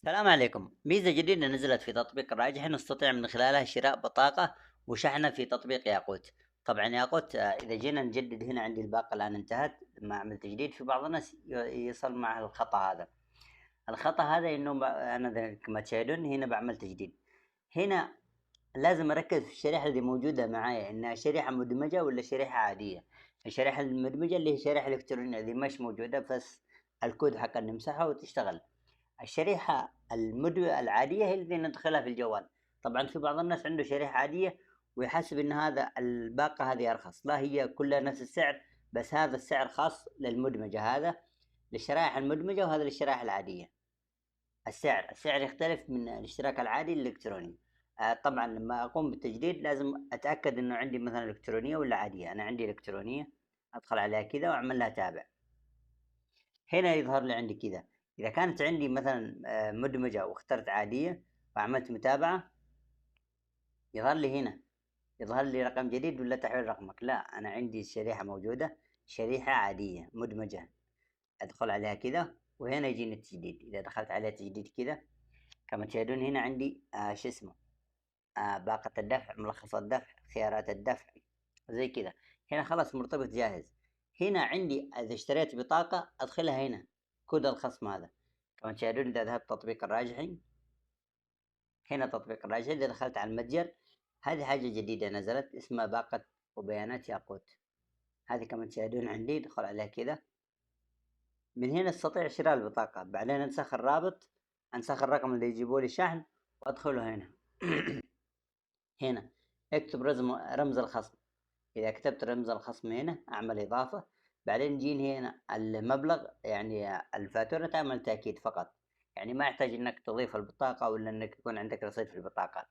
السلام عليكم. ميزة جديدة نزلت في تطبيق الراجح نستطيع من خلالها شراء بطاقة وشحنها في تطبيق ياقوت. طبعا ياقوت إذا جينا نجدد هنا عندي الباقة الآن انتهت لما أعمل تجديد. في بعض الناس يصل مع الخطأ هذا. الخطأ هذا إنه أنا كما تشاهدون هنا بعمل تجديد. هنا لازم أركز في الشريحة اللي موجودة معايا إنها شريحة مدمجة ولا شريحة عادية. الشريحة المدمجة اللي هي شريحة إلكترونية اللي مش موجودة، بس الكود حقها نمسحه وتشتغل. الشريحة العادية هي اللي ندخلها في الجوال. طبعا في بعض الناس عنده شريحة عادية ويحسب ان هذا الباقة هذه ارخص، لا، هي كلها نفس السعر، بس هذا السعر خاص للمدمجة، هذا للشرائح المدمجة وهذا للشرائح العادية. السعر يختلف من الاشتراك العادي للالكتروني. طبعا لما اقوم بالتجديد لازم اتاكد انه عندي مثلا الكترونية ولا عادية. انا عندي الكترونية، ادخل عليها كذا واعمل لها تابع. هنا يظهر لي عندي كذا. إذا كانت عندي مثلا مدمجة واخترت عادية وعملت متابعة، يظهر لي هنا، يظهر لي رقم جديد ولا تحويل رقمك. لا، أنا عندي الشريحة موجودة، شريحة عادية مدمجة. أدخل عليها كذا وهنا يجيني التجديد. إذا دخلت عليها تجديد كذا كما تشاهدون هنا عندي شو اسمه باقة الدفع، ملخص الدفع، خيارات الدفع، زي كذا. هنا خلاص مرتبط جاهز. هنا عندي إذا اشتريت بطاقة أدخلها هنا، كود الخصم هذا. كما تشاهدون إذا ذهبت تطبيق الراجحي، هنا تطبيق الراجحي، إذا دخلت على المتجر، هذه حاجة جديدة نزلت اسمها باقة وبيانات ياقوت. هذه كما تشاهدون عندي، ادخل عليها كذا. من هنا استطيع شراء البطاقة، بعدين انسخ الرابط، انسخ الرقم اللي يجيبوا لي شحن وادخله هنا. هنا اكتب رمز الخصم. إذا كتبت رمز الخصم هنا أعمل إضافة، بعدين يجيني هنا المبلغ، يعني الفاتورة تعمل تأكيد فقط، يعني ما يحتاج إنك تضيف البطاقة ولا إنك يكون عندك رصيد في البطاقة.